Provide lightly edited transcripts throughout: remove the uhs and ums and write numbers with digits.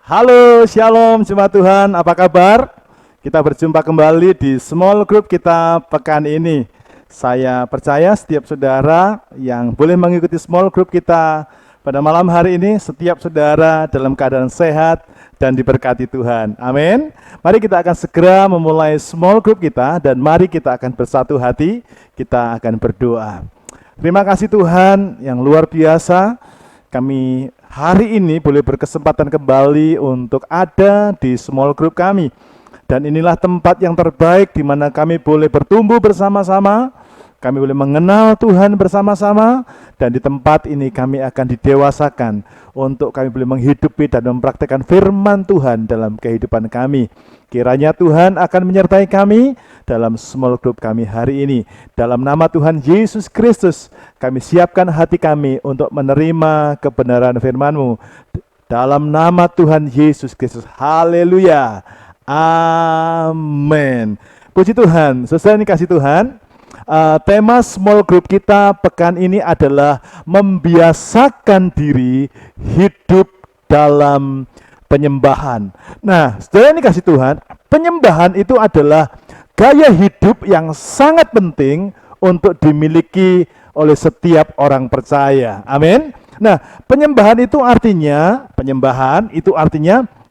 Halo, Shalom Jemaat Tuhan, apa kabar? Kita berjumpa kembali di small group kita pekan ini. Saya percaya setiap saudara yang boleh mengikuti small group kita pada malam hari ini, setiap saudara dalam keadaan sehat dan diberkati Tuhan. Amin. Mari kita akan segera memulai small group kita dan mari kita akan bersatu hati, kita akan berdoa. Terima kasih Tuhan yang luar biasa. Kami hari ini boleh berkesempatan kembali untuk ada di small group kami. Dan inilah tempat yang terbaik di mana kami boleh bertumbuh bersama-sama, kami boleh mengenal Tuhan bersama-sama, dan di tempat ini kami akan didewasakan untuk kami boleh menghidupi dan mempraktikkan firman Tuhan dalam kehidupan kami. Kiranya Tuhan akan menyertai kami dalam small group kami hari ini. Dalam nama Tuhan Yesus Kristus, kami siapkan hati kami untuk menerima kebenaran firman-Mu. Dalam nama Tuhan Yesus Kristus, haleluya, amin. Puji Tuhan, saudara ini kasih Tuhan. Tema small group kita pekan ini adalah membiasakan diri hidup dalam penyembahan. Nah, saudara ini kasih Tuhan, penyembahan itu adalah gaya hidup yang sangat penting untuk dimiliki oleh setiap orang percaya. Amin. Nah, penyembahan itu artinya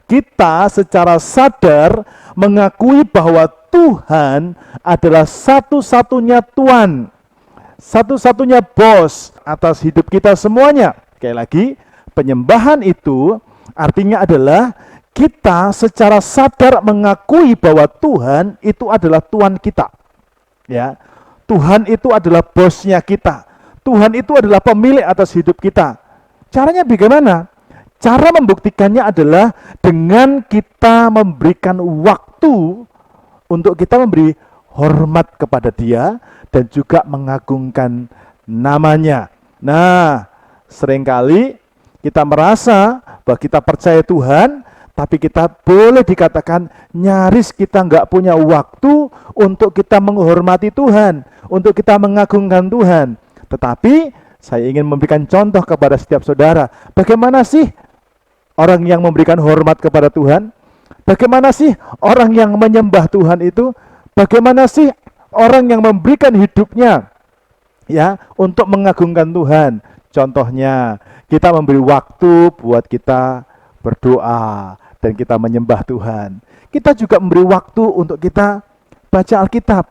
kita secara sadar mengakui bahwa Tuhan adalah satu-satunya Tuhan, satu-satunya bos atas hidup kita semuanya. Sekali lagi, penyembahan itu artinya adalah kita secara sadar mengakui bahwa Tuhan itu adalah Tuhan kita. Ya, Tuhan itu adalah bosnya kita. Tuhan itu adalah pemilik atas hidup kita. Caranya bagaimana? Cara membuktikannya adalah dengan kita memberikan waktu untuk kita memberi hormat kepada Dia dan juga mengagungkan namanya. Nah, seringkali kita merasa bahwa kita percaya Tuhan, tapi kita boleh dikatakan nyaris kita nggak punya waktu untuk kita menghormati Tuhan, untuk kita mengagungkan Tuhan. Tetapi saya ingin memberikan contoh kepada setiap saudara. Bagaimana sih orang yang memberikan hormat kepada Tuhan? Bagaimana sih orang yang menyembah Tuhan itu? Bagaimana sih orang yang memberikan hidupnya ya untuk mengagungkan Tuhan? Contohnya, kita memberi waktu buat kita berdoa dan kita menyembah Tuhan. Kita juga memberi waktu untuk kita baca Alkitab.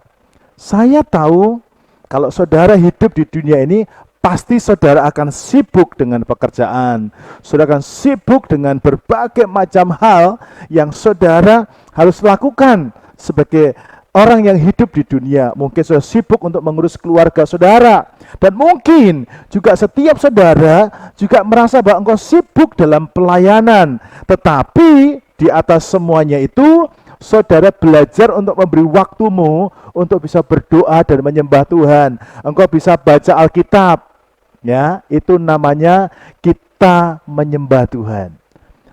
Saya tahu kalau saudara hidup di dunia ini, pasti saudara akan sibuk dengan pekerjaan. Saudara akan sibuk dengan berbagai macam hal yang saudara harus lakukan sebagai orang yang hidup di dunia. Mungkin saudara sibuk untuk mengurus keluarga saudara. Dan mungkin juga setiap saudara juga merasa bahwa engkau sibuk dalam pelayanan. Tetapi di atas semuanya itu, saudara belajar untuk memberi waktumu untuk bisa berdoa dan menyembah Tuhan. Engkau bisa baca Alkitab. Ya, itu namanya kita menyembah Tuhan.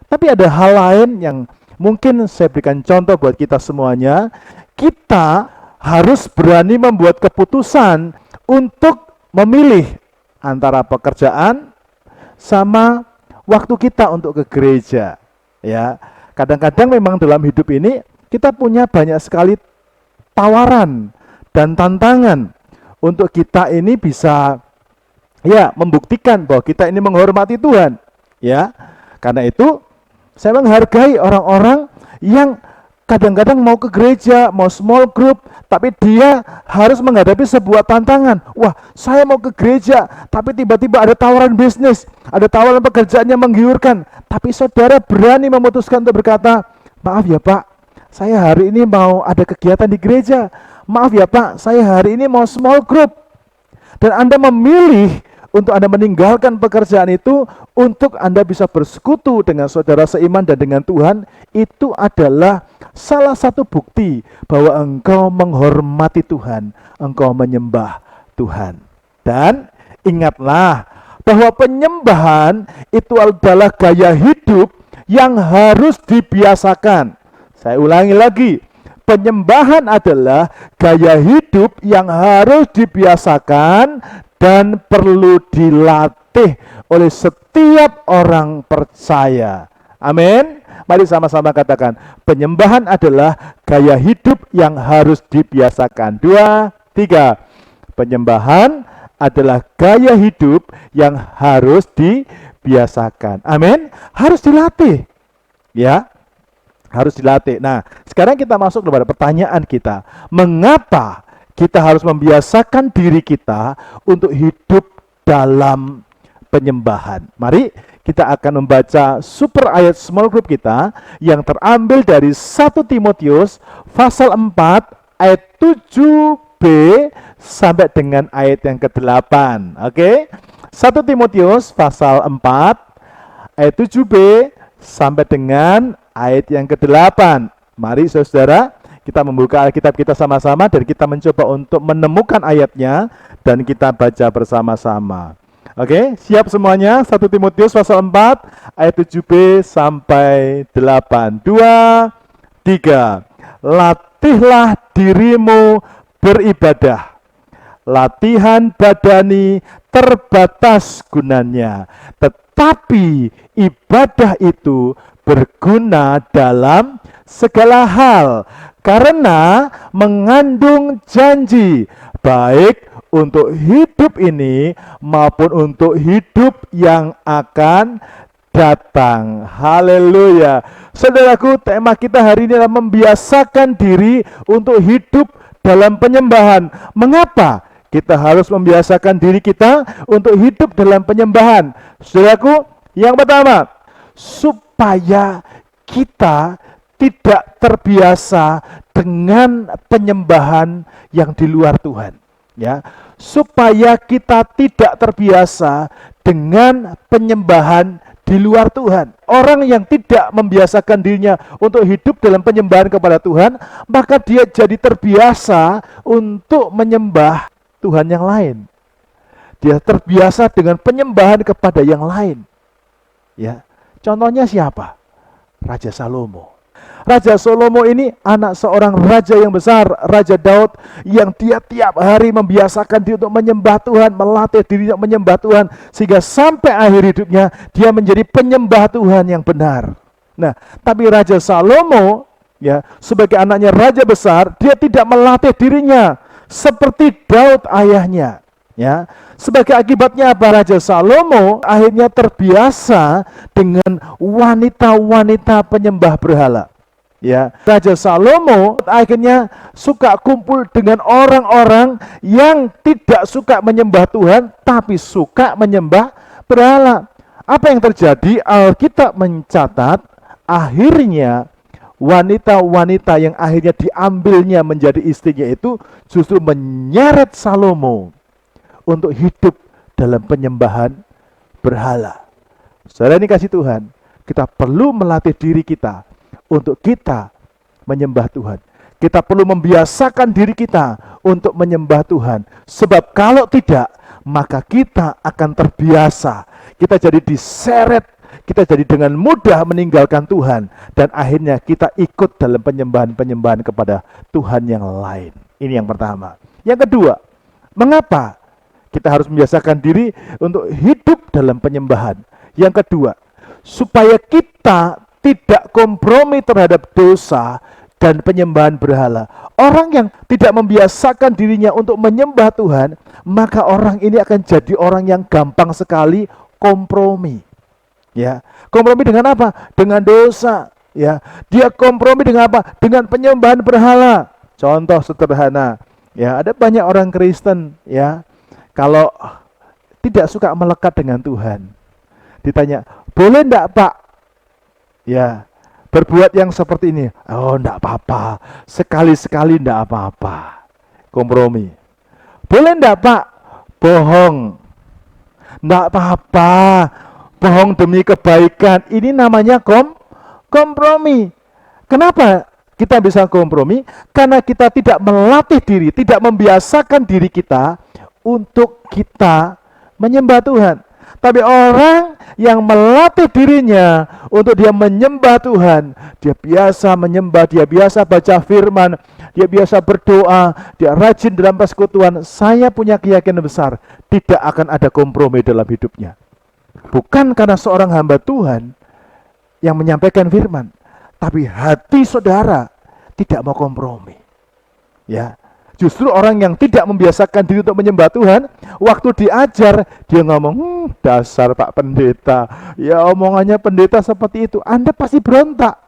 Tapi ada hal lain yang mungkin saya berikan contoh buat kita semuanya. Kita harus berani membuat keputusan untuk memilih antara pekerjaan sama waktu kita untuk ke gereja. Ya, kadang-kadang memang dalam hidup ini kita punya banyak sekali tawaran dan tantangan untuk kita ini bisa membuktikan bahwa kita ini menghormati Tuhan. Ya, karena itu saya menghargai orang-orang yang kadang-kadang mau ke gereja, mau small group, tapi dia harus menghadapi sebuah tantangan. Wah, saya mau ke gereja, tapi tiba-tiba ada tawaran bisnis, ada tawaran pekerjaan yang menggiurkan. Tapi saudara berani memutuskan untuk berkata, maaf ya Pak, saya hari ini mau ada kegiatan di gereja. Maaf ya Pak, saya hari ini mau small group. Dan Anda memilih untuk Anda meninggalkan pekerjaan itu untuk Anda bisa bersekutu dengan saudara seiman dan dengan Tuhan. Itu adalah salah satu bukti bahwa engkau menghormati Tuhan, engkau menyembah Tuhan. Dan ingatlah bahwa penyembahan itu adalah gaya hidup yang harus dibiasakan. Saya ulangi lagi, penyembahan adalah gaya hidup yang harus dibiasakan dan perlu dilatih oleh setiap orang percaya. Amin. Mari sama-sama katakan, penyembahan adalah gaya hidup yang harus dibiasakan. 2, 3. Penyembahan adalah gaya hidup yang harus dibiasakan. Amin. Harus dilatih. Ya, harus dilatih. Nah, sekarang kita masuk kepada pertanyaan kita. Mengapa kita harus membiasakan diri kita untuk hidup dalam penyembahan? Mari kita akan membaca super ayat small group kita yang terambil dari 1 Timotius pasal 4 ayat 7b sampai dengan ayat yang ke-8. Oke? 1 Timotius pasal 4 ayat 7b sampai dengan ayat yang ke-8. Mari saudara, kita membuka Alkitab kita sama-sama dan kita mencoba untuk menemukan ayatnya dan kita baca bersama-sama. Oke, siap semuanya? 1 Timotius pasal 4 ayat 7b sampai 8. 2, 3. Latihlah dirimu beribadah. Latihan badani terbatas gunanya, tetapi ibadah itu berguna dalam segala hal karena mengandung janji baik untuk hidup ini maupun untuk hidup yang akan datang. Haleluya. Saudaraku, tema kita hari ini adalah membiasakan diri untuk hidup dalam penyembahan. Mengapa kita harus membiasakan diri kita untuk hidup dalam penyembahan? Saudaraku, yang pertama, supaya kita tidak terbiasa dengan penyembahan yang di luar Tuhan. Ya, supaya kita tidak terbiasa dengan penyembahan di luar Tuhan. Orang yang tidak membiasakan dirinya untuk hidup dalam penyembahan kepada Tuhan, maka dia jadi terbiasa untuk menyembah Tuhan yang lain. Dia terbiasa dengan penyembahan kepada yang lain. Ya, contohnya siapa? Raja Salomo. Raja Salomo ini anak seorang raja yang besar, Raja Daud, yang dia tiap hari membiasakan diri untuk menyembah Tuhan, melatih dirinya menyembah Tuhan, sehingga sampai akhir hidupnya dia menjadi penyembah Tuhan yang benar. Nah, tapi Raja Salomo, ya, sebagai anaknya raja besar, dia tidak melatih dirinya seperti Daud ayahnya. Ya, sebagai akibatnya apa? Raja Salomo akhirnya terbiasa dengan wanita-wanita penyembah berhala. Ya, Raja Salomo akhirnya suka kumpul dengan orang-orang yang tidak suka menyembah Tuhan, tapi suka menyembah berhala. Apa yang terjadi? Alkitab mencatat akhirnya wanita-wanita yang akhirnya diambilnya menjadi istrinya itu justru menyeret Salomo untuk hidup dalam penyembahan berhala. Saudara ini kasih Tuhan, kita perlu melatih diri kita untuk kita menyembah Tuhan. Kita perlu membiasakan diri kita untuk menyembah Tuhan. Sebab kalau tidak, maka kita akan terbiasa. Kita jadi diseret, kita jadi dengan mudah meninggalkan Tuhan. Dan akhirnya kita ikut dalam penyembahan-penyembahan kepada Tuhan yang lain. Ini yang pertama. Yang kedua, mengapa kita harus membiasakan diri untuk hidup dalam penyembahan? Yang kedua, supaya kita tidak kompromi terhadap dosa dan penyembahan berhala. Orang yang tidak membiasakan dirinya untuk menyembah Tuhan, maka orang ini akan jadi orang yang gampang sekali kompromi. Ya, kompromi dengan apa? Dengan dosa. Ya, dia kompromi dengan apa? Dengan penyembahan berhala. Contoh sederhana, ya, ada banyak orang Kristen, ya, kalau tidak suka melekat dengan Tuhan, ditanya, boleh enggak Pak? Ya, berbuat yang seperti ini. Oh, enggak apa-apa. Sekali-sekali enggak apa-apa. Kompromi. Boleh enggak Pak? Bohong. Enggak apa-apa. Bohong demi kebaikan. Ini namanya kompromi. Kenapa kita bisa kompromi? Karena kita tidak melatih diri, tidak membiasakan diri kita untuk kita menyembah Tuhan. Tapi orang yang melatih dirinya untuk dia menyembah Tuhan, dia biasa menyembah, dia biasa baca firman, dia biasa berdoa, dia rajin dalam persekutuan, saya punya keyakinan besar, tidak akan ada kompromi dalam hidupnya. Bukan karena seorang hamba Tuhan yang menyampaikan firman, tapi hati saudara tidak mau kompromi. Ya, justru orang yang tidak membiasakan diri untuk menyembah Tuhan, waktu diajar dia ngomong, dasar Pak Pendeta, ya omongannya pendeta seperti itu, Anda pasti berontak.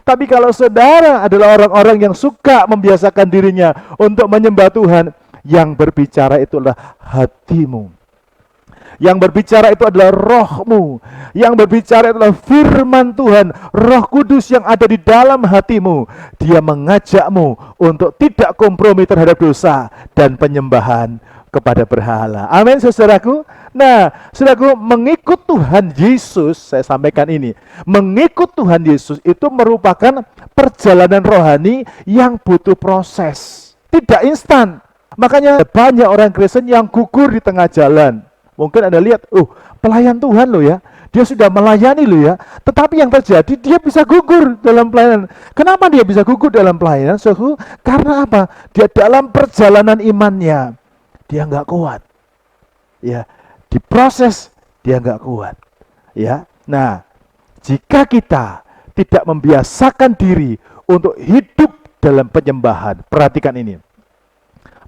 Tapi kalau saudara adalah orang-orang yang suka membiasakan dirinya untuk menyembah Tuhan, yang berbicara itulah hatimu. Yang berbicara itu adalah rohmu. Yang berbicara adalah firman Tuhan, Roh Kudus yang ada di dalam hatimu. Dia mengajakmu untuk tidak kompromi terhadap dosa dan penyembahan kepada berhala. Amin, saudaraku. Nah, saudaraku, mengikut Tuhan Yesus, saya sampaikan ini, mengikut Tuhan Yesus itu merupakan perjalanan rohani yang butuh proses, tidak instan. Makanya banyak orang Kristen yang gugur di tengah jalan. Mungkin Anda lihat, pelayan Tuhan loh ya, dia sudah melayani loh ya, tetapi yang terjadi dia bisa gugur dalam pelayanan. Kenapa dia bisa gugur dalam pelayanan? Karena apa? Dia dalam perjalanan imannya, dia nggak kuat. Ya, diproses dia nggak kuat. Ya, nah, jika kita tidak membiasakan diri untuk hidup dalam penyembahan, perhatikan ini,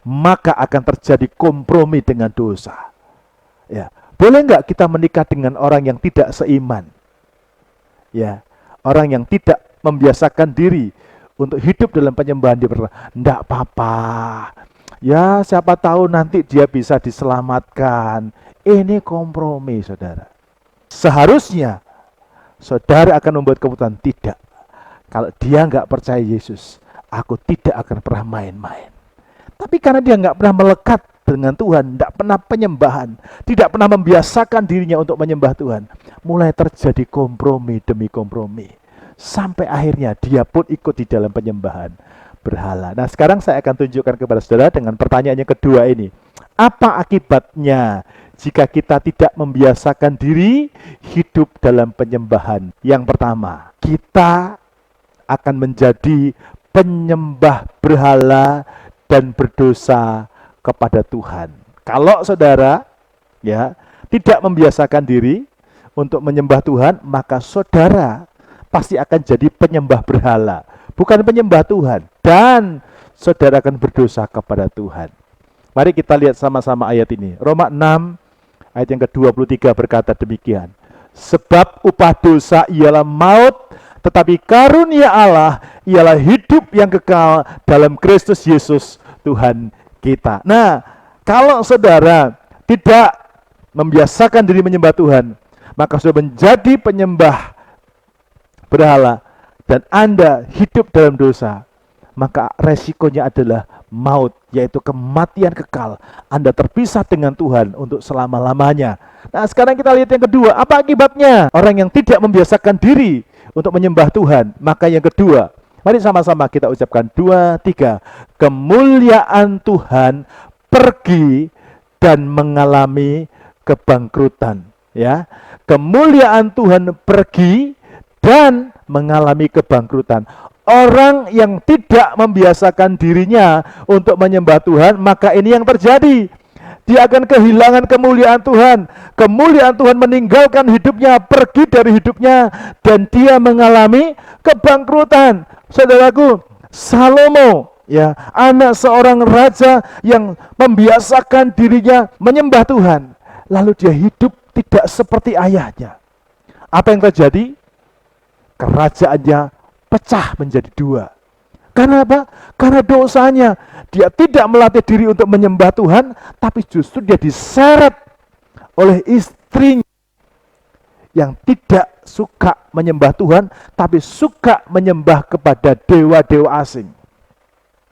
maka akan terjadi kompromi dengan dosa. Ya, boleh nggak kita menikah dengan orang yang tidak seiman? Ya, orang yang tidak membiasakan diri untuk hidup dalam penyembahan dia berkata, enggak apa-apa. Ya, siapa tahu nanti dia bisa diselamatkan. Ini kompromi, saudara. Seharusnya saudara akan membuat keputusan, tidak. Kalau dia nggak percaya Yesus, aku tidak akan pernah main-main. Tapi karena dia nggak pernah melekat dengan Tuhan, tidak pernah penyembahan, tidak pernah membiasakan dirinya untuk menyembah Tuhan, mulai terjadi kompromi demi kompromi, sampai akhirnya dia pun ikut di dalam penyembahan berhala. Nah, sekarang saya akan tunjukkan kepada saudara dengan pertanyaan yang kedua ini. Apa akibatnya jika kita tidak membiasakan diri hidup dalam penyembahan? Yang pertama, kita akan menjadi penyembah berhala dan berdosa kepada Tuhan. Kalau saudara ya tidak membiasakan diri untuk menyembah Tuhan, maka saudara pasti akan jadi penyembah berhala, bukan penyembah Tuhan, dan saudara akan berdosa kepada Tuhan. Mari kita lihat sama-sama ayat ini. Roma 6 ayat yang ke-23 berkata demikian. Sebab upah dosa ialah maut, tetapi karunia Allah ialah hidup yang kekal dalam Kristus Yesus Tuhan kita. Nah, kalau saudara tidak membiasakan diri menyembah Tuhan, maka sudah menjadi penyembah berhala dan Anda hidup dalam dosa, maka resikonya adalah maut, yaitu kematian kekal. Anda terpisah dengan Tuhan untuk selama-lamanya. Nah, sekarang kita lihat yang kedua. Apa akibatnya? Orang yang tidak membiasakan diri untuk menyembah Tuhan, maka yang kedua, mari sama-sama kita ucapkan 2, 3. Kemuliaan Tuhan pergi dan mengalami kebangkrutan. Ya, kemuliaan Tuhan pergi dan mengalami kebangkrutan. Orang yang tidak membiasakan dirinya untuk menyembah Tuhan, maka ini yang terjadi. Dia akan kehilangan kemuliaan Tuhan. Kemuliaan Tuhan meninggalkan hidupnya, pergi dari hidupnya, dan dia mengalami kebangkrutan. Saudaraku, Salomo, ya, anak seorang raja yang membiasakan dirinya menyembah Tuhan, lalu dia hidup tidak seperti ayahnya. Apa yang terjadi? Kerajaannya pecah menjadi dua. Karena apa? Karena dosanya. Dia tidak melatih diri untuk menyembah Tuhan, tapi justru dia diseret oleh istrinya yang tidak suka menyembah Tuhan, tapi suka menyembah kepada dewa-dewa asing.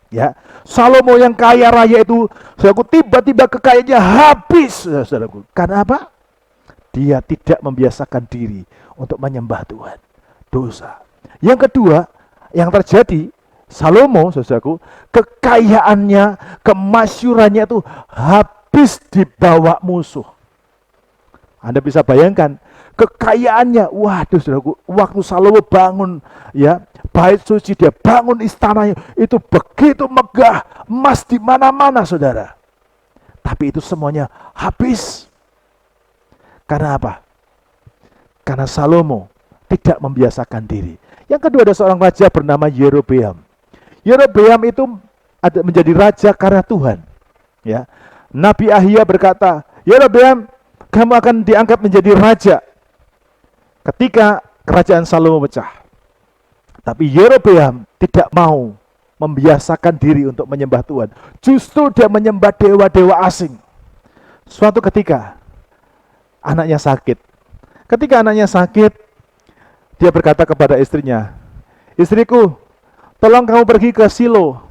Ya, Salomo yang kaya raya itu, saudaraku, tiba-tiba kekayaannya habis, saudaraku. Karena apa? Dia tidak membiasakan diri untuk menyembah Tuhan. Dosa. Yang kedua, yang terjadi, Salomo, saudaraku, kekayaannya, kemasyurannya itu habis dibawa musuh. Anda bisa bayangkan, kekayaannya, waduh saudaraku, waktu Salomo bangun ya bait suci, dia bangun istananya, itu begitu megah, emas di mana-mana, saudara. Tapi itu semuanya habis. Karena apa? Karena Salomo tidak membiasakan diri. Yang kedua ada seorang raja bernama Yerobeam. Yerobeam itu menjadi raja karena Tuhan. Ya, Nabi Ahia berkata, Yerobeam, kamu akan diangkat menjadi raja ketika kerajaan Salomo pecah. Tapi Yerobeam tidak mau membiasakan diri untuk menyembah Tuhan. Justru dia menyembah dewa-dewa asing. Suatu ketika, anaknya sakit. Ketika anaknya sakit, dia berkata kepada istrinya, istriku, tolong kamu pergi ke Silo.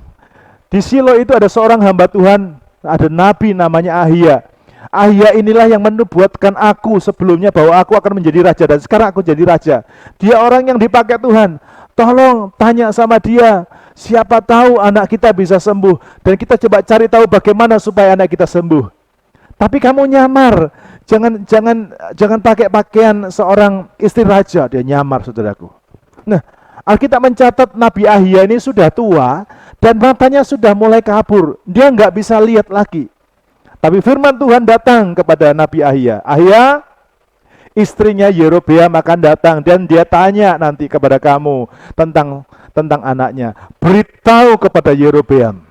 Di Silo itu ada seorang hamba Tuhan, ada nabi namanya Ahia. Ahia inilah yang menubuatkan aku sebelumnya bahwa aku akan menjadi raja, dan sekarang aku jadi raja. Dia orang yang dipakai Tuhan. Tolong tanya sama dia, siapa tahu anak kita bisa sembuh, dan kita coba cari tahu bagaimana supaya anak kita sembuh. Tapi kamu nyamar, jangan pakai pakaian seorang istri raja. Dia nyamar, saudaraku. Nah, Alkitab mencatat Nabi Ahia ini sudah tua dan matanya sudah mulai kabur. Dia nggak bisa lihat lagi. Tapi firman Tuhan datang kepada Nabi Ahia. Ahia, istrinya Yerobeam akan datang dan dia tanya nanti kepada kamu tentang anaknya. Beritahu kepada Yerobeam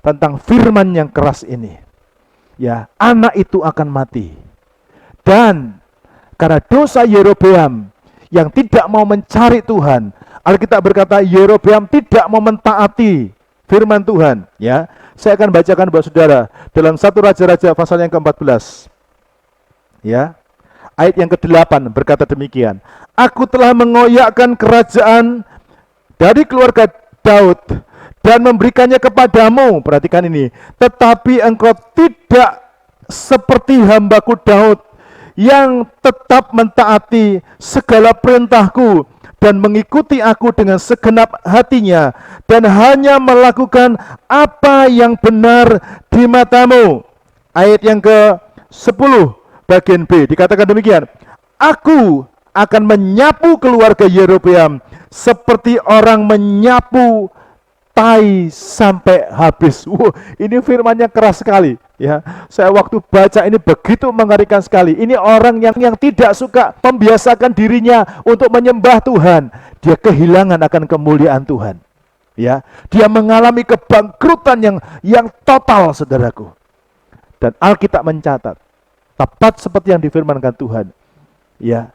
tentang firman yang keras ini. Ya, anak itu akan mati. Dan karena dosa Yerobeam yang tidak mau mencari Tuhan, Alkitab berkata Yerobeam tidak mau mentaati firman Tuhan. Ya, saya akan bacakan buat saudara dalam 1 Raja-Raja pasal yang ke-14. Ya, ayat yang ke-8 berkata demikian. Aku telah mengoyakkan kerajaan dari keluarga Daud dan memberikannya kepadamu. Perhatikan ini. Tetapi engkau tidak seperti hambaku Daud yang tetap mentaati segala perintahku dan mengikuti aku dengan segenap hatinya dan hanya melakukan apa yang benar di matamu. Ayat yang ke-10 bagian B dikatakan demikian. Aku akan menyapu keluarga Yerobeam seperti orang menyapu tai sampai habis. Ini firmannya keras sekali. Ya, saya waktu baca ini begitu mengerikan sekali. Ini orang yang tidak suka membiasakan dirinya untuk menyembah Tuhan. Dia kehilangan akan kemuliaan Tuhan. Ya, dia mengalami kebangkrutan yang total, saudaraku. Dan Alkitab mencatat, tepat seperti yang difirmankan Tuhan. Ya,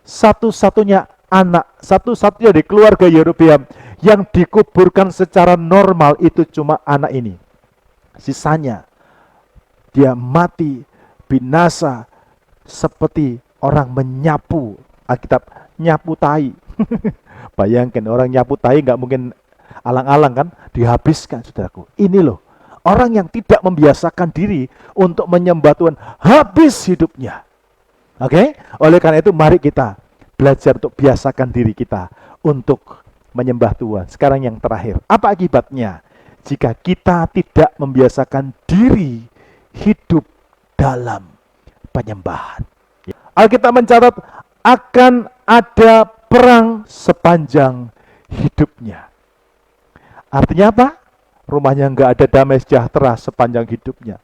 satu-satunya anak, satu-satunya di keluarga Yerobeam yang dikuburkan secara normal itu cuma anak ini. Sisanya dia mati binasa seperti orang menyapu. Alkitab nyapu tai. Bayangkan orang nyapu tai nggak mungkin alang-alang kan, dihabiskan, saudaraku. Ini loh orang yang tidak membiasakan diri untuk menyembah Tuhan, habis hidupnya. Oke? Oleh karena itu mari kita belajar untuk biasakan diri kita untuk menyembah Tuhan. Sekarang yang terakhir, apa akibatnya jika kita tidak membiasakan diri hidup dalam penyembahan? Alkitab mencatat akan ada perang sepanjang hidupnya. Artinya apa? Rumahnya nggak ada damai sejahtera sepanjang hidupnya.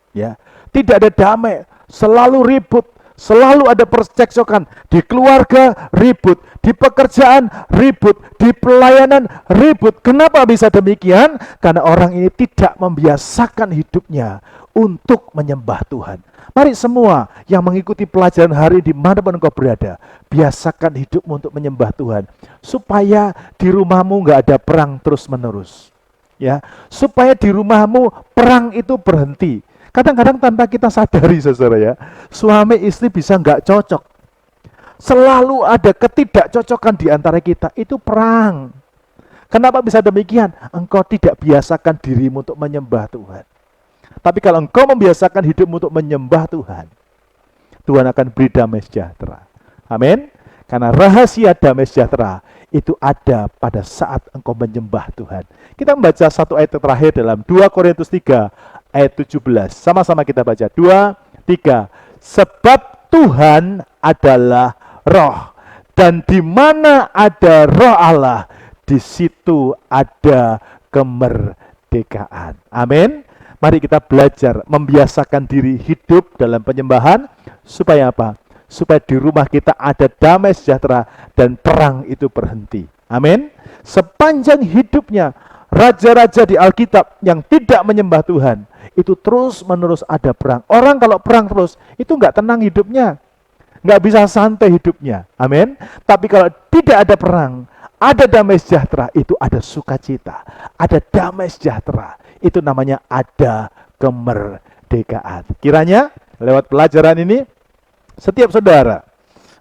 Ya, tidak ada damai, selalu ribut, selalu ada percekcokan, di keluarga ribut, di pekerjaan ribut, di pelayanan ribut. Kenapa bisa demikian? Karena orang ini tidak membiasakan hidupnya untuk menyembah Tuhan. Mari semua yang mengikuti pelajaran hari dimanapun engkau berada, biasakan hidupmu untuk menyembah Tuhan, supaya di rumahmu nggak ada perang terus menerus. Ya, supaya di rumahmu perang itu berhenti. Kadang-kadang tanpa kita sadari, saudara ya, suami istri bisa nggak cocok. Selalu ada ketidakcocokan di antara kita, itu perang. Kenapa bisa demikian? Engkau tidak biasakan dirimu untuk menyembah Tuhan. Tapi kalau engkau membiasakan hidupmu untuk menyembah Tuhan, Tuhan akan beri damai sejahtera. Amin. Karena rahasia damai sejahtera itu ada pada saat engkau menyembah Tuhan. Kita membaca satu ayat terakhir dalam 2 Korintus 3 ayat 17. Sama-sama kita baca. 2, 3. Sebab Tuhan adalah roh, dan di mana ada roh Allah, di situ ada kemerdekaan. Amin. Mari kita belajar membiasakan diri hidup dalam penyembahan, supaya apa? supaya di rumah kita ada damai sejahtera dan perang itu berhenti. Amin. Sepanjang hidupnya raja-raja di Alkitab yang tidak menyembah Tuhan, itu terus-menerus ada perang. Orang kalau perang terus, itu nggak tenang hidupnya, nggak bisa santai hidupnya. Amin. Tapi kalau tidak ada perang, ada damai sejahtera, itu ada sukacita, ada damai sejahtera. Itu namanya ada kemerdekaan. Kiranya lewat pelajaran ini, setiap saudara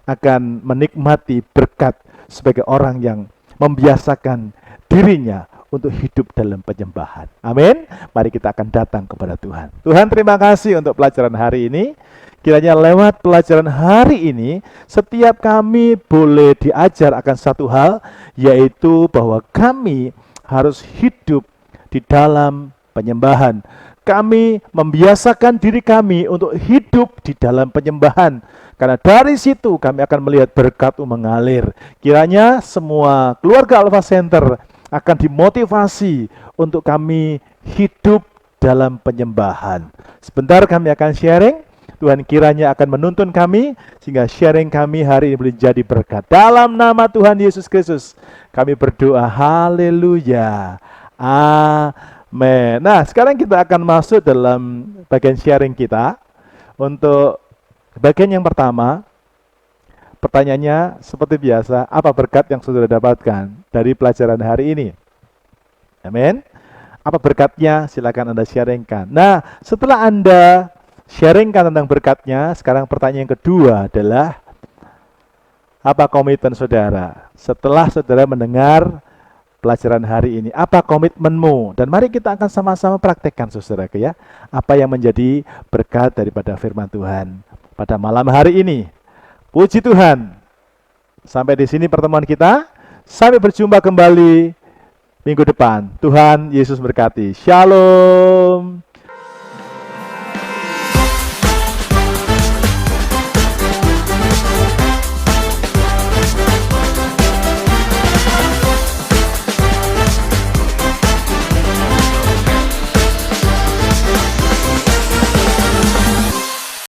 akan menikmati berkat sebagai orang yang membiasakan dirinya untuk hidup dalam penyembahan. Amin. Mari kita akan datang kepada Tuhan. Tuhan, terima kasih untuk pelajaran hari ini. Kiranya lewat pelajaran hari ini, setiap kami boleh diajar akan satu hal, yaitu bahwa kami harus hidup di dalam penyembahan. Kami membiasakan diri kami untuk hidup di dalam penyembahan. Karena dari situ kami akan melihat berkat mengalir. Kiranya semua keluarga Alpha Center akan dimotivasi untuk kami hidup dalam penyembahan. Sebentar kami akan sharing. Tuhan kiranya akan menuntun kami sehingga sharing kami hari ini boleh jadi berkat. Dalam nama Tuhan Yesus Kristus kami berdoa. Haleluya. Amin. Nah, sekarang kita akan masuk dalam bagian sharing kita. Untuk bagian yang pertama, pertanyaannya seperti biasa, apa berkat yang saudara dapatkan dari pelajaran hari ini? Amin. Apa berkatnya? Silakan Anda sharingkan. Nah, setelah Anda sharingkan tentang berkatnya, sekarang pertanyaan yang kedua adalah, apa komitmen saudara? Setelah saudara mendengar pelajaran hari ini, apa komitmenmu? Dan mari kita akan sama-sama praktekkan saudara ya, apa yang menjadi berkat daripada firman Tuhan pada malam hari ini. Puji Tuhan. Sampai di sini pertemuan kita. Sampai berjumpa kembali minggu depan. Tuhan Yesus berkati. Shalom.